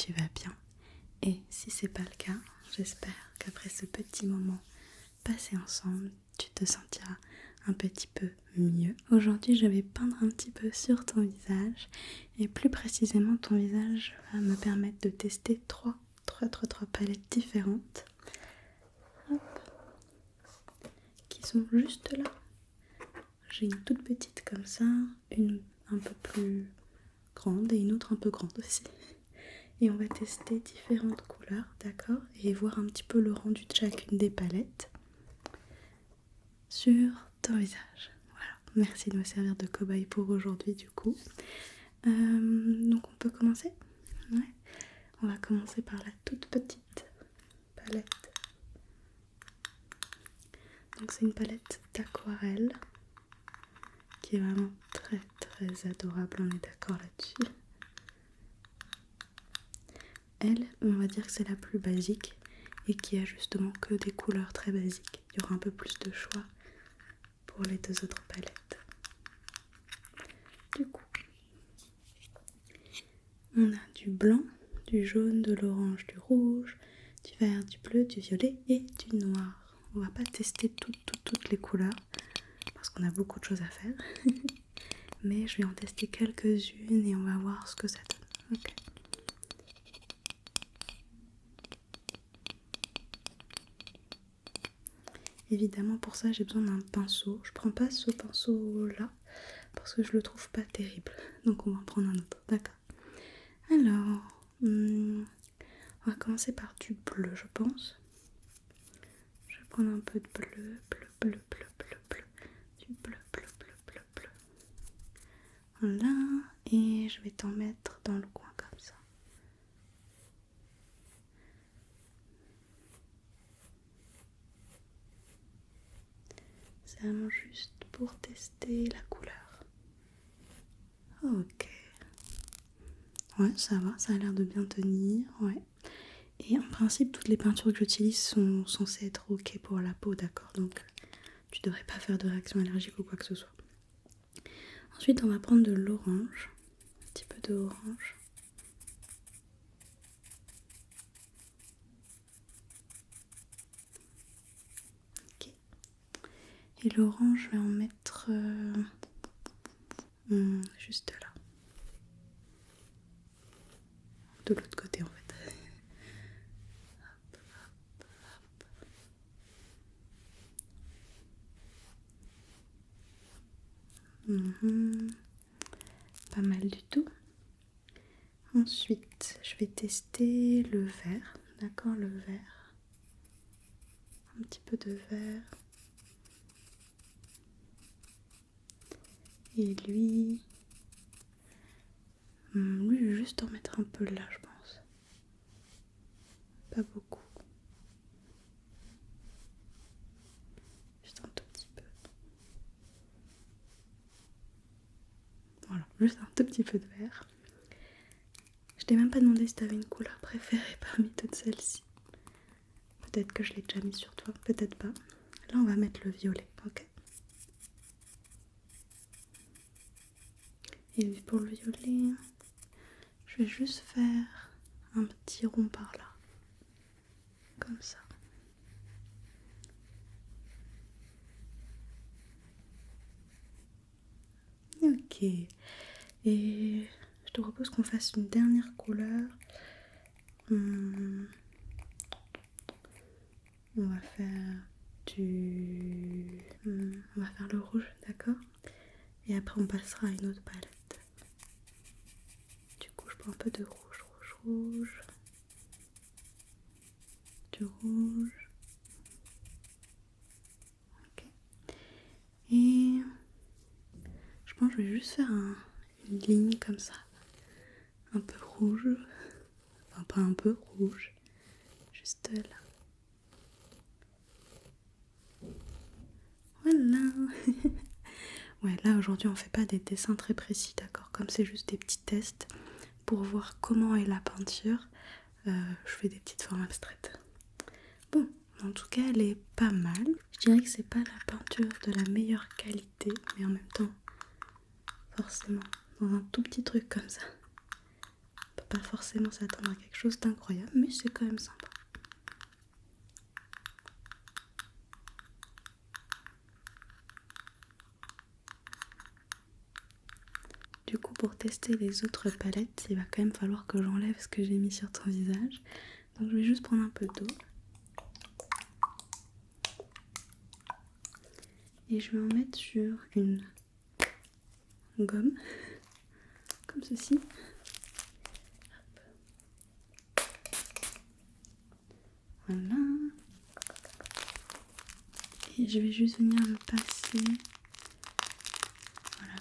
tu vas bien. Et si c'est pas le cas, j'espère qu'après ce petit moment passé ensemble, tu te sentiras un petit peu mieux. Aujourd'hui, je vais peindre un petit peu sur ton visage et plus précisément ton visage va me permettre de tester trois palettes différentes. Hop. Qui sont juste là. J'ai une toute petite comme ça, une un peu plus grande et une autre un peu grande aussi. Et on va tester différentes couleurs, d'accord? Et voir un petit peu le rendu de chacune des palettes sur ton visage. Voilà, merci de me servir de cobaye pour aujourd'hui du coup. Donc on peut commencer? Ouais. On va commencer par la toute petite palette. Donc c'est une palette d'aquarelle qui est vraiment très adorable, on est d'accord là-dessus. Elle, on va dire que c'est la plus basique et qui a justement que des couleurs très basiques. Il y aura un peu plus de choix pour les deux autres palettes. Du coup, on a du blanc, du jaune, de l'orange, du rouge, du vert, du bleu, du violet et du noir. On va pas tester toutes les couleurs parce qu'on a beaucoup de choses à faire. Mais je vais en tester quelques-unes et on va voir ce que ça donne. Okay. Évidemment pour ça j'ai besoin d'un pinceau. Je prends pas ce pinceau là parce que je le trouve pas terrible. Donc on va en prendre un autre, d'accord. Alors, on va commencer par du bleu je pense. Je vais prendre un peu de bleu. Du bleu. Voilà, et je vais t'en mettre dans le coin comme ça. C'est vraiment juste pour tester la couleur. Ok. Ouais, ça va, ça a l'air de bien tenir, ouais. Et en principe, toutes les peintures que j'utilise sont censées être ok pour la peau, d'accord? Donc, tu devrais pas faire de réaction allergique ou quoi que ce soit. Ensuite, on va prendre de l'orange, un petit peu de orange. Ok. Et l'orange, je vais en mettre juste là. De l'autre côté, en fait. Pas mal du tout. Ensuite, je vais tester le vert, d'accord, le vert. Un petit peu de vert. Et lui, je vais juste en mettre un peu là, je pense. Pas beaucoup. Juste un tout petit peu. Voilà, juste un tout petit peu de vert. Je t'ai même pas demandé si t'avais une couleur préférée parmi toutes celles-ci. Peut-être que je l'ai déjà mis sur toi, peut-être pas. Là, on va mettre le violet, ok? Et pour le violet, je vais juste faire un petit rond par là. Comme ça. Ok. Et je te propose qu'on fasse une dernière couleur. On va faire on va faire le rouge, d'accord? Et après on passera à une autre palette. Du coup je prends un peu de rouge. Du rouge. Ok. Et je pense que je vais juste faire une ligne comme ça. Un peu rouge. Enfin pas un peu rouge. Juste là. Voilà. Ouais, là aujourd'hui on fait pas des dessins très précis, d'accord? Comme c'est juste des petits tests pour voir comment est la peinture, je fais des petites formes abstraites. Bon, en tout cas elle est pas mal. Je dirais que c'est pas la peinture de la meilleure qualité, mais en même temps, forcément, dans un tout petit truc comme ça, on peut pas forcément s'attendre à quelque chose d'incroyable, mais c'est quand même sympa. Du coup, pour tester les autres palettes, il va quand même falloir que j'enlève ce que j'ai mis sur ton visage. Donc je vais juste prendre un peu d'eau. Et je vais en mettre sur une gomme, comme ceci. Voilà. Et je vais juste venir le passer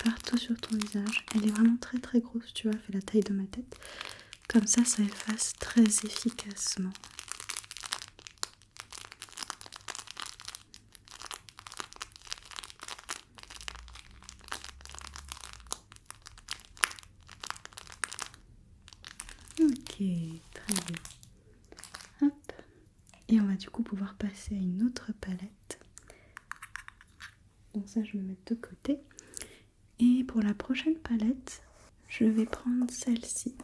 partout sur ton visage. Elle est vraiment très très grosse, tu vois, elle fait la taille de ma tête. Comme ça efface très efficacement. Ok, très bien. Hop. Et on va du coup pouvoir passer à une autre palette. Donc ça, je vais me mettre de côté. Et pour la prochaine palette, je vais prendre celle-ci.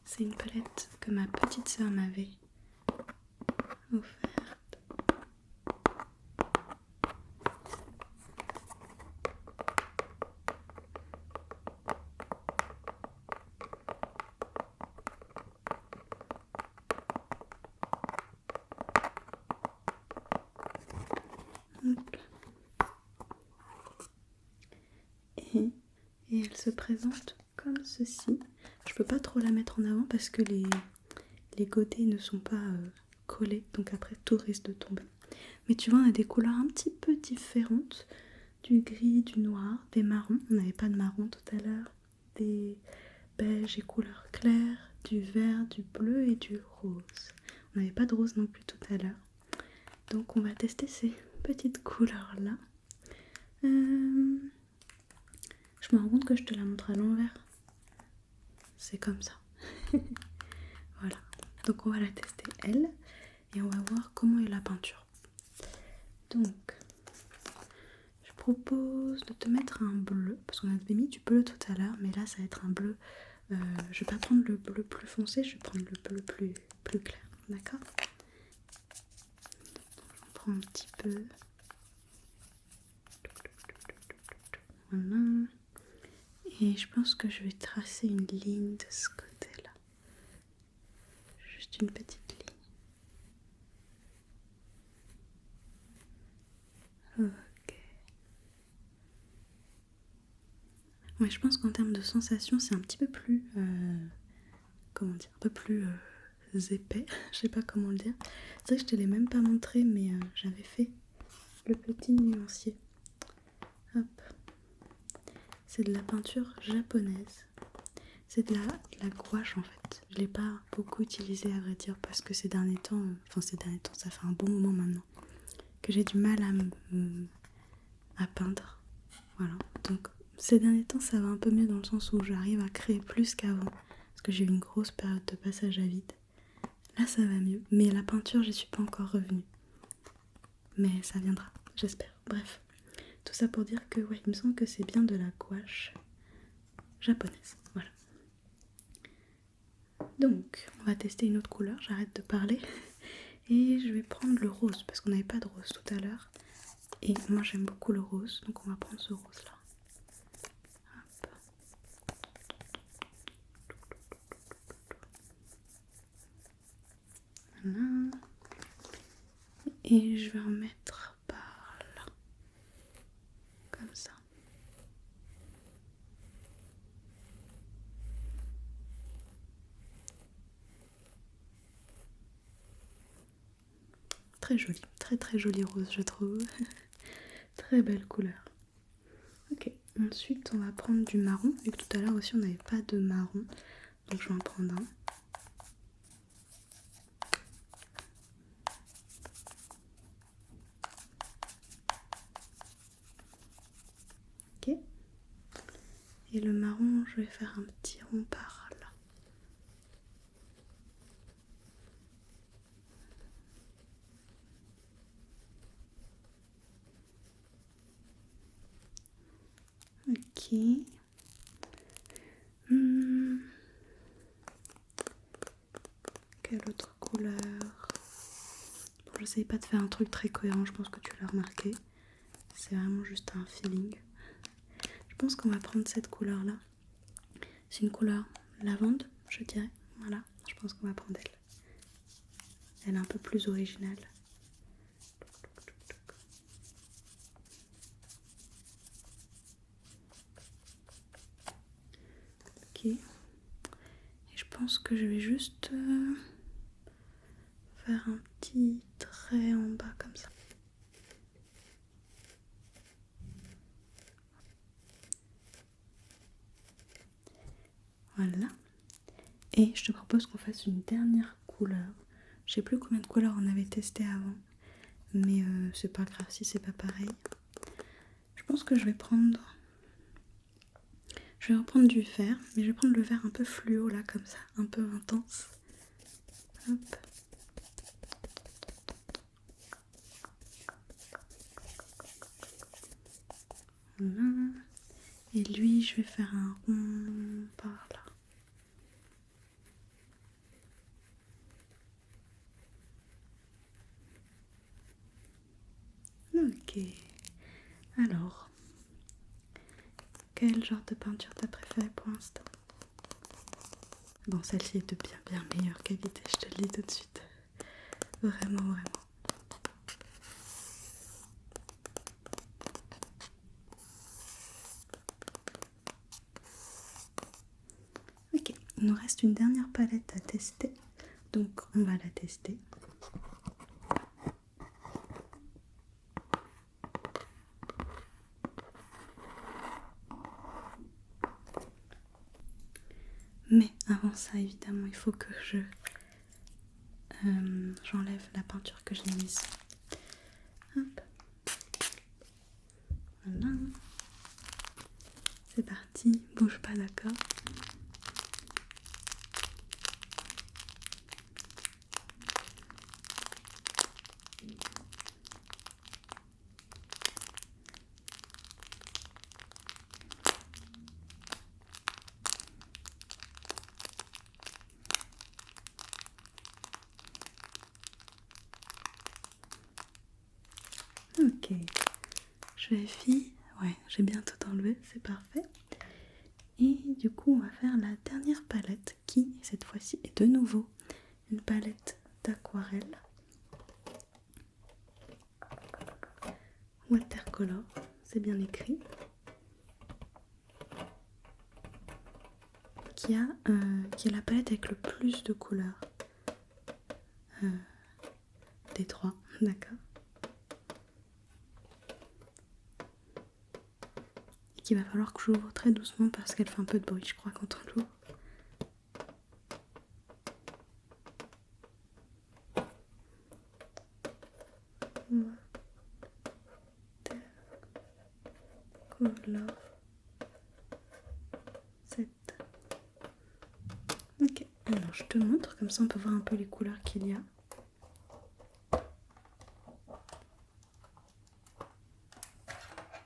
C'est une palette que ma petite sœur m'avait offerte. Et elle se présente comme ceci. Je peux pas trop la mettre en avant parce que les côtés ne sont pas collés, donc après tout risque de tomber. Mais tu vois, on a des couleurs un petit peu différentes. Du gris, du noir, des marrons. On n'avait pas de marron tout à l'heure. Des beiges et couleurs claires, du vert, du bleu et du rose. On n'avait pas de rose non plus tout à l'heure. Donc on va tester ces petites couleurs-là. Je me rends compte que je te la montre à l'envers. C'est comme ça. Voilà. Donc on va la tester elle. Et on va voir comment est la peinture. Donc, je propose de te mettre un bleu. Parce qu'on avait mis du bleu tout à l'heure. Mais là, ça va être un bleu. Je vais pas prendre le bleu plus foncé. Je vais prendre le bleu plus clair. D'accord? On prend un petit peu. Voilà. Et je pense que je vais tracer une ligne de ce côté-là. Juste une petite ligne. Ok. Ouais, je pense qu'en termes de sensation, c'est un petit peu plus... comment dire? Un peu plus épais. Je sais pas comment le dire. C'est vrai que je te l'ai même pas montré, mais j'avais fait le petit nuancier. Hop. C'est de la peinture japonaise. C'est de la gouache en fait. Je l'ai pas beaucoup utilisé à vrai dire parce que ces derniers temps, ça fait un bon moment maintenant que j'ai du mal à peindre. Voilà. Donc ces derniers temps ça va un peu mieux dans le sens où j'arrive à créer plus qu'avant parce que j'ai eu une grosse période de passage à vide. Là ça va mieux, mais la peinture j'y suis pas encore revenue. Mais ça viendra, j'espère. Bref, tout ça pour dire que ouais, il me semble que c'est bien de la gouache japonaise. Voilà. Donc, on va tester une autre couleur, j'arrête de parler. Et je vais prendre le rose, parce qu'on n'avait pas de rose tout à l'heure. Et moi j'aime beaucoup le rose, donc on va prendre ce rose là. Hop. Voilà. Et je vais en mettre par là. Comme ça. Très joli, très très joli rose je trouve. Très belle couleur. Ok, ensuite on va prendre du marron, vu que tout à l'heure aussi on n'avait pas de marron. Donc je vais en prendre un. Ok. Et le marron, je vais faire un petit rond par là. Ok. Quelle autre couleur? Bon, j'essaye pas de faire un truc très cohérent, je pense que tu l'as remarqué. C'est vraiment juste un feeling. Je pense qu'on va prendre cette couleur-là. C'est une couleur lavande, je dirais. Voilà, je pense qu'on va prendre elle. Elle est un peu plus originale. Ok. Et je pense que je vais juste faire un petit trait en bas comme ça. Voilà. Et je te propose qu'on fasse une dernière couleur. Je sais plus combien de couleurs on avait testé avant. Mais c'est pas grave si c'est pas pareil. Je pense que je vais reprendre du vert. Mais je vais prendre le vert un peu fluo là comme ça. Un peu intense. Hop. Voilà. Et lui, je vais faire un rond par là. Ok. Alors, quel genre de peinture t'as préféré pour l'instant? Bon, celle-ci est de bien meilleure qualité, je te le dis tout de suite. Vraiment. Ok, il nous reste une dernière palette à tester. Donc, on va la tester. Mais avant ça, évidemment, il faut que j'enlève la peinture que j'ai mise. Hop. Voilà. C'est parti, bouge pas, d'accord? Ok, je vérifie. Ouais, j'ai bien tout enlevé, c'est parfait. Et du coup, on va faire la dernière palette qui, cette fois-ci, est de nouveau une palette d'aquarelle. Watercolor, c'est bien écrit. Qui est la palette avec le plus de couleurs. Des trois, d'accord. Et qu'il va falloir que j'ouvre très doucement parce qu'elle fait un peu de bruit, je crois, quand on l'ouvre. Watercolor 7. Ok, alors je te montre, comme ça on peut voir un peu les couleurs qu'il y a.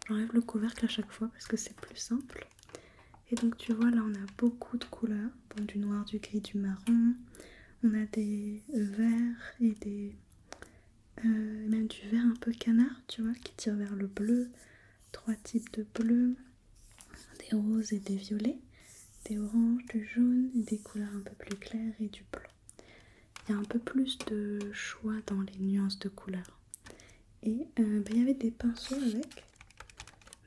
J'enlève le couvercle à chaque fois parce que c'est plus simple. Et donc tu vois là on a beaucoup de couleurs, bon, du noir, du gris, du marron. On a des verts et même du vert un peu canard, tu vois, qui tire vers le bleu. 3 types de bleu, des roses et des violets, des oranges, du jaune et des couleurs un peu plus claires et du blanc. Il y a un peu plus de choix dans les nuances de couleurs. Et il y avait des pinceaux avec,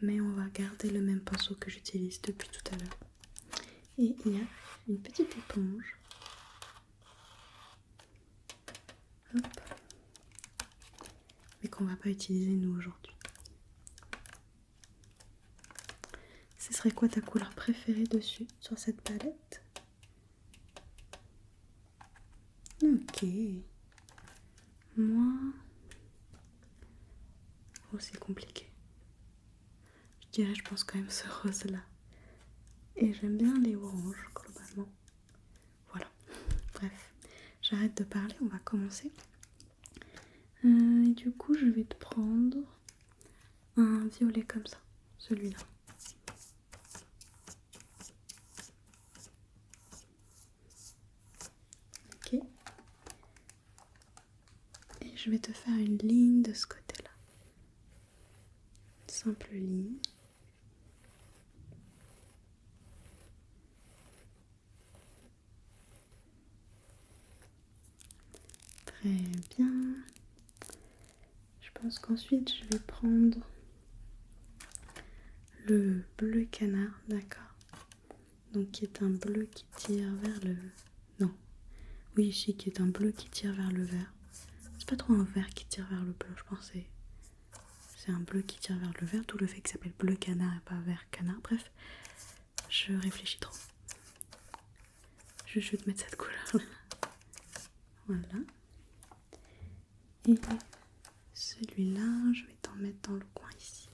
mais on va garder le même pinceau que j'utilise depuis tout à l'heure. Et il y a une petite éponge. Hop. Mais qu'on va pas utiliser nous aujourd'hui. Ce serait quoi ta couleur préférée dessus, sur cette palette? Ok. Moi... Oh, c'est compliqué. Je dirais, je pense quand même ce rose-là. Et j'aime bien les oranges, globalement. Voilà. Bref, j'arrête de parler, on va commencer. Et du coup, je vais te prendre un violet comme ça, celui-là. je vais te faire une ligne de ce côté-là. Simple ligne. Très bien. Je pense qu'ensuite je vais prendre le bleu canard, d'accord? Donc qui est un bleu qui tire vers le... Non. Oui, ici qui est un bleu qui tire vers le vert. C'est pas trop un vert qui tire vers le bleu, je pensais. C'est un bleu qui tire vers le vert, tout le fait que ça s'appelle bleu canard et pas vert canard. Bref, je réfléchis trop. Je vais te mettre cette couleur-là. Voilà. Et celui-là, je vais t'en mettre dans le coin ici.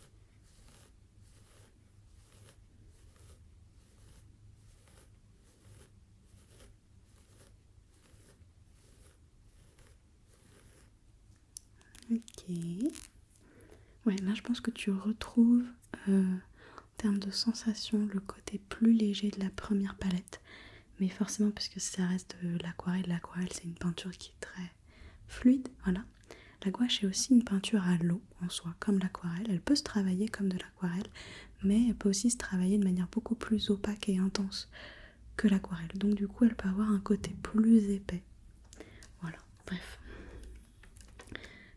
Ok. Ouais, là je pense que tu retrouves en termes de sensation le côté plus léger de la première palette. Mais forcément, puisque ça reste de l'aquarelle, l'aquarelle c'est une peinture qui est très fluide, voilà. La gouache est aussi une peinture à l'eau en soi, comme l'aquarelle. Elle peut se travailler comme de l'aquarelle, mais elle peut aussi se travailler de manière beaucoup plus opaque et intense que l'aquarelle. Donc du coup, elle peut avoir un côté plus épais. Voilà, bref.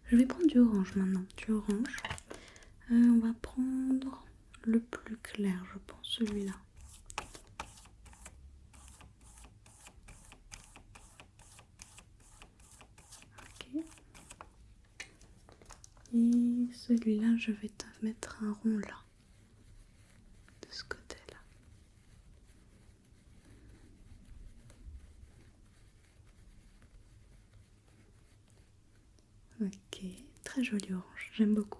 Je vais prendre du orange maintenant, du orange. On va prendre le plus clair, je pense, celui-là. Ok. Et celui-là, je vais te mettre un rond là, de ce côté-là. Ok, très joli orange, j'aime beaucoup.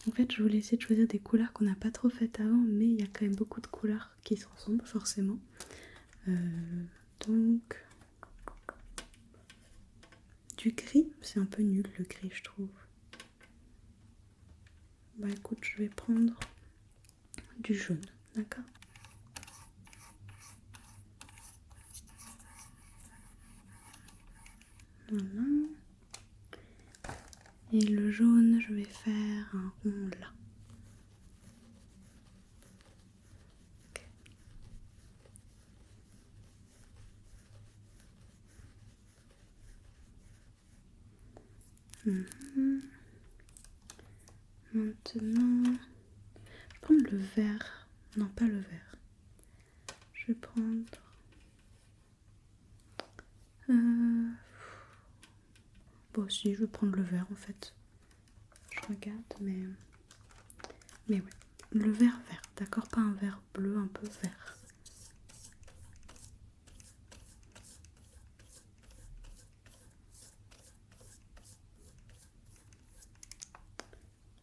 En fait, je voulais essayer de choisir des couleurs qu'on n'a pas trop faites avant, mais il y a quand même beaucoup de couleurs qui se ressemblent forcément. Donc, du gris, c'est un peu nul le gris, je trouve. Bah écoute, je vais prendre du jaune, d'accord? Voilà. Et le jaune, je vais faire un rond là. Okay. Maintenant, je vais prendre le vert. Non, pas le vert. Je vais prendre... Bon, si, je vais prendre le vert en fait. Je regarde, mais ouais. Le vert vert, d'accord? Pas un vert bleu, un peu vert.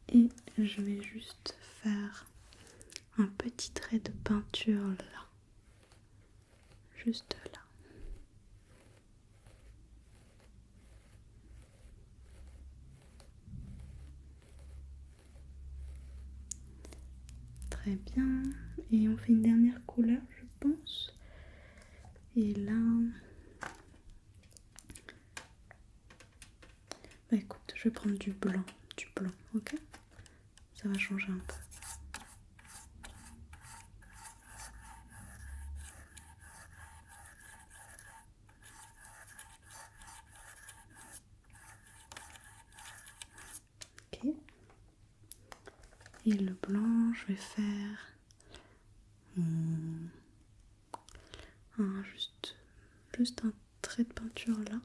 Et je vais juste faire un petit trait de peinture là. Juste là. Très bien. Et on fait une dernière couleur, je pense. Et là... Bah écoute, je vais prendre du blanc, ok? Ça va changer un peu. Ok. Et le blanc, je vais faire juste un trait de peinture là.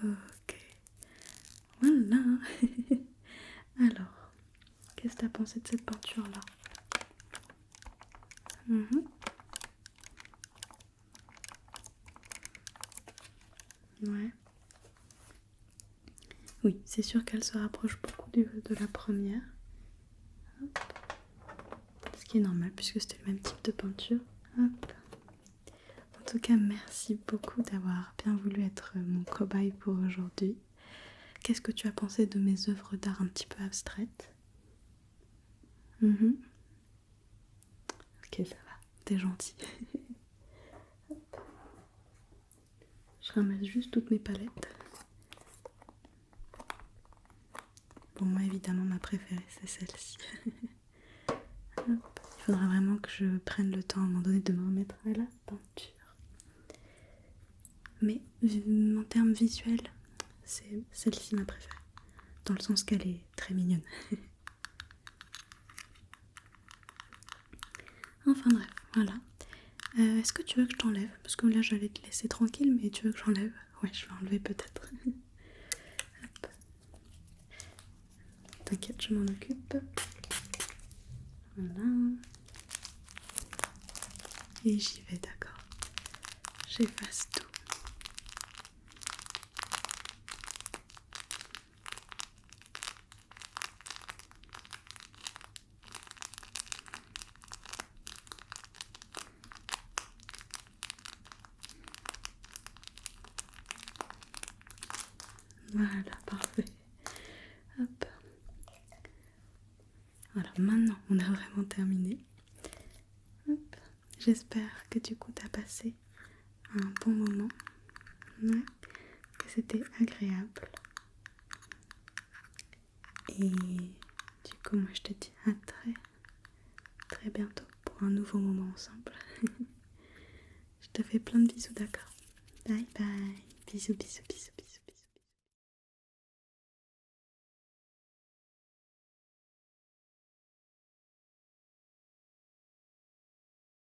Ok. Voilà. Alors, qu'est-ce que tu as pensé de cette peinture là? Ouais. Oui, c'est sûr qu'elle se rapproche beaucoup de la première. Hop. Ce qui est normal puisque c'était le même type de peinture. Hop. En tout cas, merci beaucoup d'avoir bien voulu être mon cobaye pour aujourd'hui. Qu'est-ce que tu as pensé de mes œuvres d'art un petit peu abstraites? Mhm. Ok, ça va, t'es gentil. Je ramasse juste toutes mes palettes. Pour moi, évidemment, ma préférée, c'est celle-ci. Hop. Il faudra vraiment que je prenne le temps à un moment donné de me remettre à la peinture. Mais en termes visuels, c'est celle-ci ma préférée. Dans le sens qu'elle est très mignonne. Enfin bref, voilà. Est-ce que tu veux que je t'enlève? Parce que là j'allais te laisser tranquille, mais tu veux que j'enlève? Ouais, je vais enlever peut-être. Hop. T'inquiète, je m'en occupe. Voilà. Et j'y vais, d'accord. J'efface tout. Voilà, parfait. Hop. Voilà, maintenant on a vraiment terminé. Hop. J'espère que du coup t'as passé un bon moment. Ouais. Que c'était agréable. Et du coup, moi je te dis à très bientôt pour un nouveau moment ensemble. Je te fais plein de bisous, d'accord? Bye bye. Bisous, bisous, bisous, bisous.